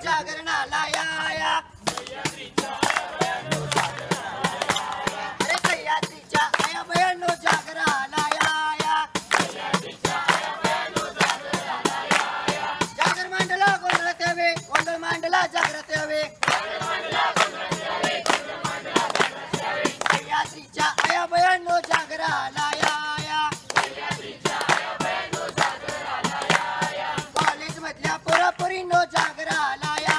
जागरणाला या अरे सह्याद्रीच्या आया बयानो जागराला या जागर मांडला गोंधळ सेवे गोंधळ मांडला जागर सेवे सह्याद्रीच्या आया बयानो जागराला या कॉलेज मधल्या पोरापोरींनो जागराला या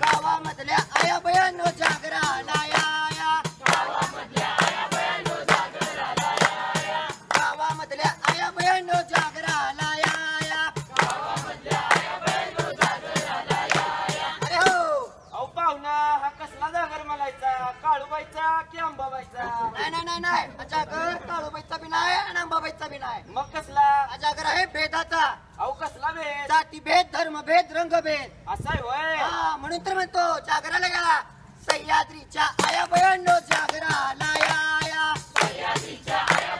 गावामधल्या आया बयानो जागराला या गावामधल्या आया बयानो जागराला या अरे हो अहो पाहुणा हा कसला जागर मलायचा काळूबाईचा की अंबाबाईचा नाही अजागर काळूबाईचा बी नाही आणि अंबाबाईचा बी नाही मग कसला अजागर आहे भेदाचा अहो कसला भेद जातीभेद धर्मभेद रंगभेद असा आहे होय हा म्हणून तर म्हणतो जागराला या सह्याद्रीच्या आया बयानो जागराला या सह्याद्रीच्या आया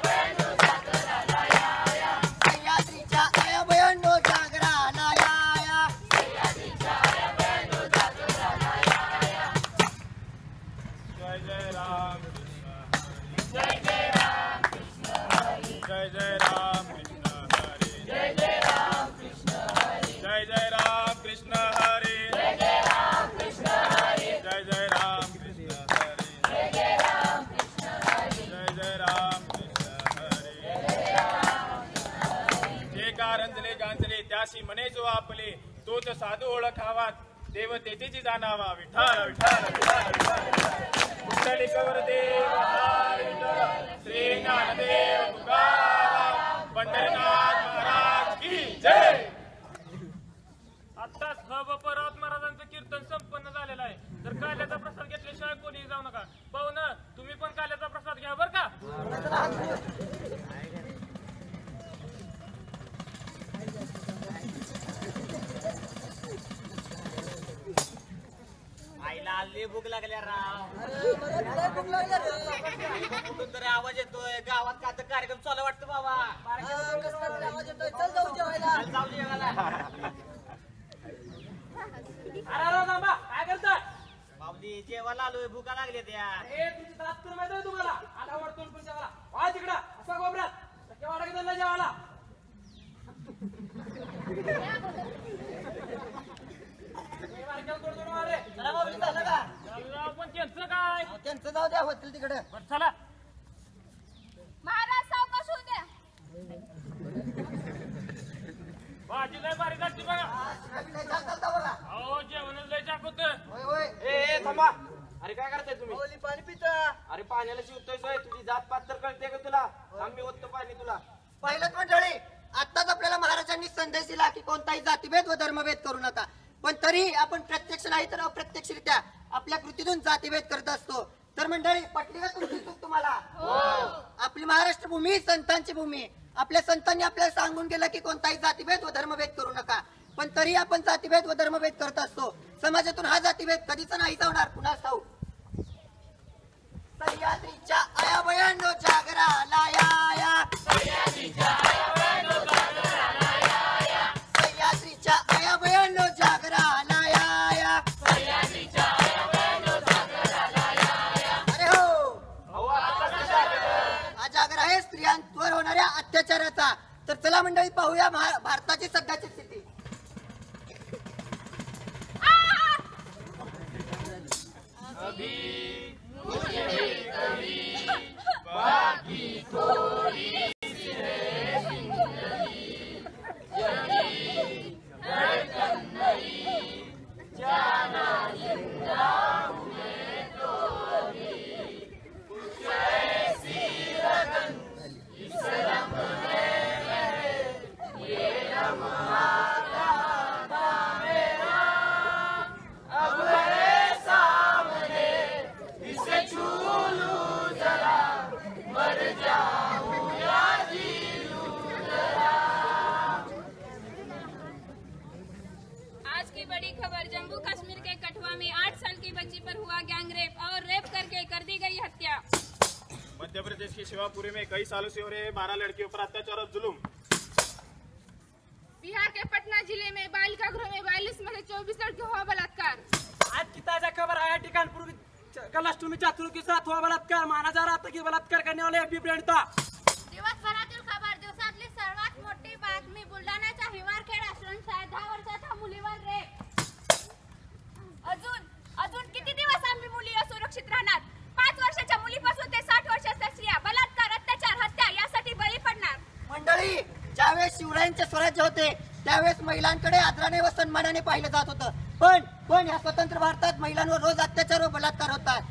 बयानो जागराला या जय जय राम जय जय राम कृष्ण हरी जय जय राम कृष्ण हरी जय जय राम कृष्ण हरी जय जय राम कृष्ण हरी जय जय राम कृष्ण हरी जय जय राम कृष्ण हरी जय जय राम कृष्ण हरी जय जय राम कृष्ण हरी जे कारंजले गांजले त्याशी म्हणे जो आपले तोच साधू ओळखावात देव तेथेची जाणावा विठ्ठल विठ्ठल विठ्ठल कुठली कवर देव श्री ज्ञानदेव तुकाराम पंढरीनाथ महाराज की जय. आत्ताच परत महाराजांचं कीर्तन संपन्न झालेलं आहे. जर काल्याचा प्रसाद घेतल्याशिवाय कोणी जाऊ नका. पाहू ना तुम्ही पण काल्याचा प्रसाद घ्या बर का. आईला आली भूक लागल्या राव कुठून तरी आवाज येतोय गावात का तर कार्यक्रम चालू वाटतं बाबा जाऊ जेवायला अरे बाबा काय करताय. बाबली जेवायला आलोय भूका लागल्या त्या तुमची त्रास तर माहिती आहे तुम्हाला. आला वाटतो पण जेवायला वा तिकडं असा गोबऱ्यात केव्हा गेला जेवायला. पण त्यांचं काय त्यांचं जाऊ द्या होतील तिकडे चला महाराज सावकाश होऊ द्या. भाजी लय बारीक असते बघा. अहो जेवणच लय चाकवत. होय होय ए थांबा अरे काय करताय तुम्ही पाणी पिता अरे पाण्याला शिवतोय सोय तुझी जात पात तर कळते का तुला आम्ही होतो पाणी तुला पहिलंच मंडळी आताच आपल्याला महाराजांनी संदेश दिला की कोणताही जातीभेद व धर्मभेद करू नका. पण तरी आपण प्रत्यक्ष नाही तर अप्रत्यक्षरित्या आपल्या कृतीतून जातीभेद करत असतो. तर मंडळी पटली का तुमची चूक तुम्हाला. आपली महाराष्ट्र भूमी संतांची भूमी. आपल्या संतांनी आपल्याला सांगून गेलं की कोणताही जातीभेद व धर्मभेद करू नका. पण तरी आपण जातीभेद व धर्मभेद करत असतो. समाजातून हा जातीभेद कधीच नाही जाणार. पुन्हा ठाऊक सह्याद्रीच्या आया बयानो जागराला या सह्याद्रीच्या आया बयानो जागराला या सह्याद्रीच्या आया बयानो जागराला या अरे हो हा जागर आहे स्त्रियांवर होणाऱ्या अत्याचाराचा. तर चला मंडळी पाहूया भारताची सध्याची स्थिती. बाकी थोड़ी मध्य प्रदेश के शिवापुरी में कई सालों से हो रहे 12 लड़कियों पर अत्याचार और जुल्म. प्रयागराज में 42 में से 24 लड़के हुआ बलात्कार। आज की ताजा खबर IIT कानपुर क्लास 2 में छात्रों के साथ हुआ बलात्कार। माना जा रहा था कि बलात्कार करने वाले अभी ब्रँड था। दिवसभरातील खबर दिवसातली सर्वात मोठी बातमी बुलढाण्याच्या हिवारखेड आश्रमशाळेत 10 वर्षाच्या मुलीवर रेप। अजून किती दिवस आम्ही मुली असुरक्षित राहणार? 5 वर्षाच्या मुलीपासून ते 60 वर्षाच्या स्त्रिया बलात्कार, अत्याचार, हत्या यासाठी बळी पडणार। मंडळी, ज्यावेळेस शिवरायांचे स्वराज्य होते त्यावेळेस महिलांकडे आदराने व सन्मानाने पाहिलं जात होतं, पण या स्वतंत्र भारतात महिलांवर रोज अत्याचार व बलात्कार होतात।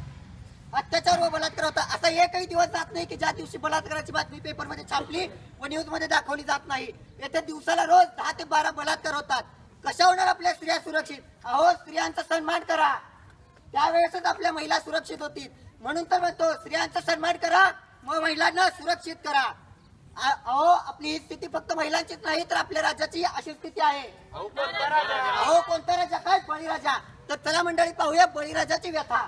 असा एकही दिवस जात नाही की ज्या दिवशी बलात्काराची बातमी पेपरमध्ये छापली व न्यूज मध्ये दाखवली जात नाही। येत्या दिवसाला रोज 10 ते 12 बलात्कार होतात। कशा होणार आपल्या स्त्रिया सुरक्षित? अहो, स्त्रियांचा सन्मान करा, त्यावेळेसच आपल्या महिला सुरक्षित होतील। म्हणून तर म्हणतो, स्त्रियांचा सन्मान करा, मग महिलांना सुरक्षित करा। अहो, आपली ही स्थिती फक्त महिलांचीच नाही तर आपल्या राज्याची अशी स्थिती आहे। अहो, कोणता राजा? काय बळीराजा? तर चला मंडळी पाहूया बळीराजाची व्यथा।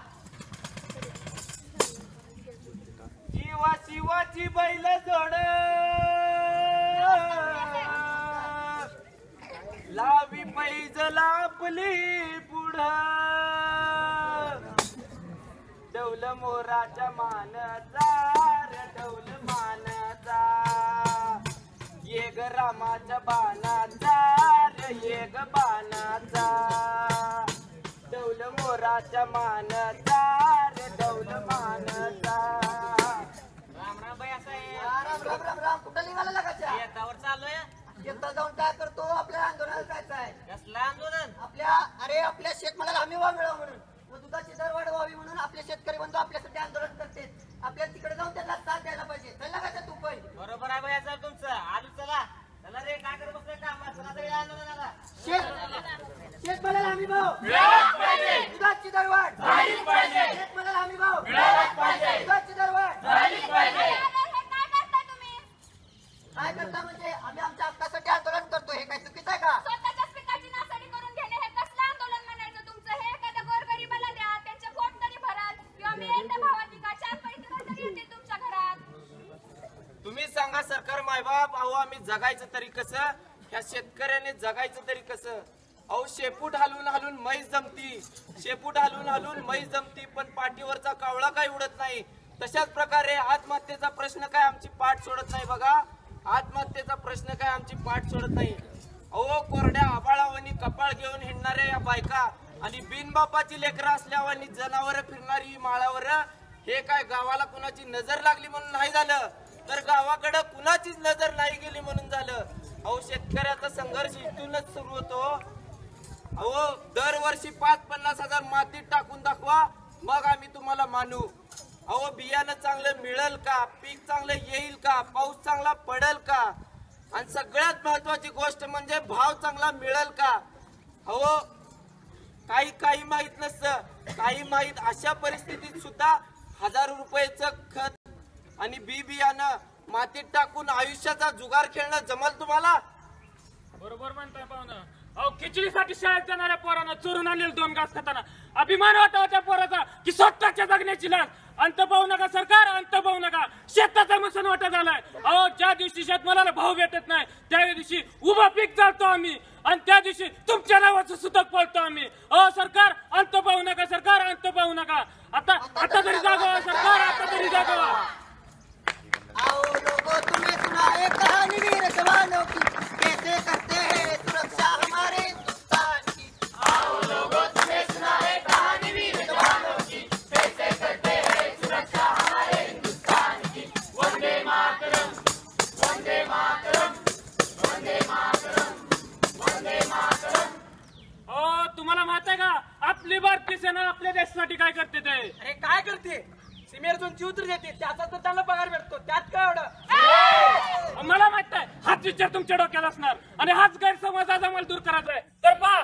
जीवा शिवाची बैल जोड लावी पैजला आपली पुढं डौल मोराच्या मानचा डौल मानचा ये ग रामाच्या बाणाचा ये ग बाणाचा डौल मोराच्या मानचा डौल मानचा। राम बाई असं आहे। राम कुठं निघाला लागायच्या? शेतावर चाललोय। शेतात जाऊन काय करतो? आपल्या आंदोलनाला जायचं आहे। कसलं आंदोलन? आपल्या शेतमालाला हमी भाव मिळावा म्हणून व दुधाची दर वाढ व्हावी म्हणून आपले शेतकरी बंधू आपल्यासाठी आंदोलन करते। आपल्याला तिकडे जाऊन त्यांना साथ द्यायला पाहिजे। चल लागायचं तू पण। बरोबर आहे बाई सर तुमचं। आलू चला चला रे, काय करत बसतोय काम? चला सगळे आंदोलनाला। शेतमालाला हमी भाव मिळालाच पाहिजे, दुधाची दर वाढ झालीच पाहिजे। शेतमालाला हमी भाव मिळालाच पाहिजे, दुधाची दर वाढ झालीच पाहिजे। काय करता म्हणजे? आम्ही आमच्या हक्कासाठी आंदोलन करतो, हे काय चुकीचं आहे का? स्वतःच्याच पिकाची नासाडी करून घेणे हे कसलं आंदोलन म्हणायचं तुमचं? हे एखाद्या गोरगरिबाला द्या, त्यांचे पोट तरी भराल, किंवा मिळेल त्या भावात पिका 4 पैसे तरी येतील तुमच्या घरात। तुम्ही सांगा सरकार मायबाप, अहो आम्ही जगायचं तरी कसं? ह्या शेतकऱ्याने जगायचं तरी कसं? अहो शेपूट हलवून हलवून म्हैस जमती, शेपूट हलवून हलवून म्हैस जमती, पण पाठीवरचा कावळा काय उडत नाही। तशाच प्रकारे आत्महत्येचा प्रश्न काय आमची पाठ सोडत नाही बघा। आत्महत्येचा प्रश्न काय आमची पाठ सोडत नाही। अहो, कोरड्या आबाळावानी कपाळ घेऊन हिंडणाऱ्या या बायका आणि बिनबापाची लेकरं असल्यावानी जनावरं फिरणारी माळावर, हे काय गावाला कुणाची नजर लागली म्हणून नाही झालं, तर गावाकडे कुणाचीच नजर नाही गेली म्हणून झालं। अहो, शेतकऱ्याचा संघर्ष इथूनच सुरू होतो। अहो, दरवर्षी 5-50 हजार मातीत टाकून दाखवा, मग आम्ही तुम्हाला मानू। अहो, बियाणं चांगलं मिळेल का? पीक चांगलं येईल का? पाऊस चांगला पडेल का? आणि सगळ्यात महत्वाची गोष्ट म्हणजे भाव चांगला मिळेल का? अहो, काही माहित नसतं, काही माहित। अशा परिस्थितीत सुद्धा हजारो रुपयाचं खत आणि बियाणं मातीत टाकून आयुष्याचा जुगार खेळणं जमल तुम्हाला? बरोबर म्हणताय पाहुणं। अहो, खिचडीसाठी शाळेत जाणाऱ्या पोरांना चोरून आणलेलं 2 घास खाताना अभिमान वाटावा त्या पोराचा की स्वतःच्या जगण्याची लाज। अंत पाहू नका सरकार, अंत पाहू नका। शेताचा मसन वाटा झालाय। अहो, ज्या दिवशी शेतमालाला भाव भेटत नाही त्या दिवशी उभं पीक चालतो आम्ही, आणि त्या दिवशी तुमच्या नावाचं सुतक पळतो आम्ही। अहो सरकार, अंत पाहू नका सरकार, अंत पाहू नका। आता तरी जागवा सरकार, आता तरी जागवा। आओ लोगों, तुम्हें सुना है कहानी वीर जवानों की, कैसे करते हैं सुरक्षा हमारे हिंदुस्तान की। आओ लोगों, तुम्हें सुना है कहानी वीर जवानों की, कैसे करते हैं सुरक्षा हमारे हिंदुस्तान की। वंदे मातरम, वंदे मातरम, वंदे मातरम, वंदे मातरम। तुम्हाला माहित आहे का आपली भारतीय सेना आपल्या देशासाठी काय करते ते? अरे काय करते? सीमेवर जाऊन जीवतर देते, त्याचा तर त्यांना पगार भेटतो, त्यात काय एवढं? मला माहित आहे हाच विचार तुमच्या डोक्यात असणार आणि हाच गैरसमज आज आम्हाला दूर करायचा आहे। तर पहा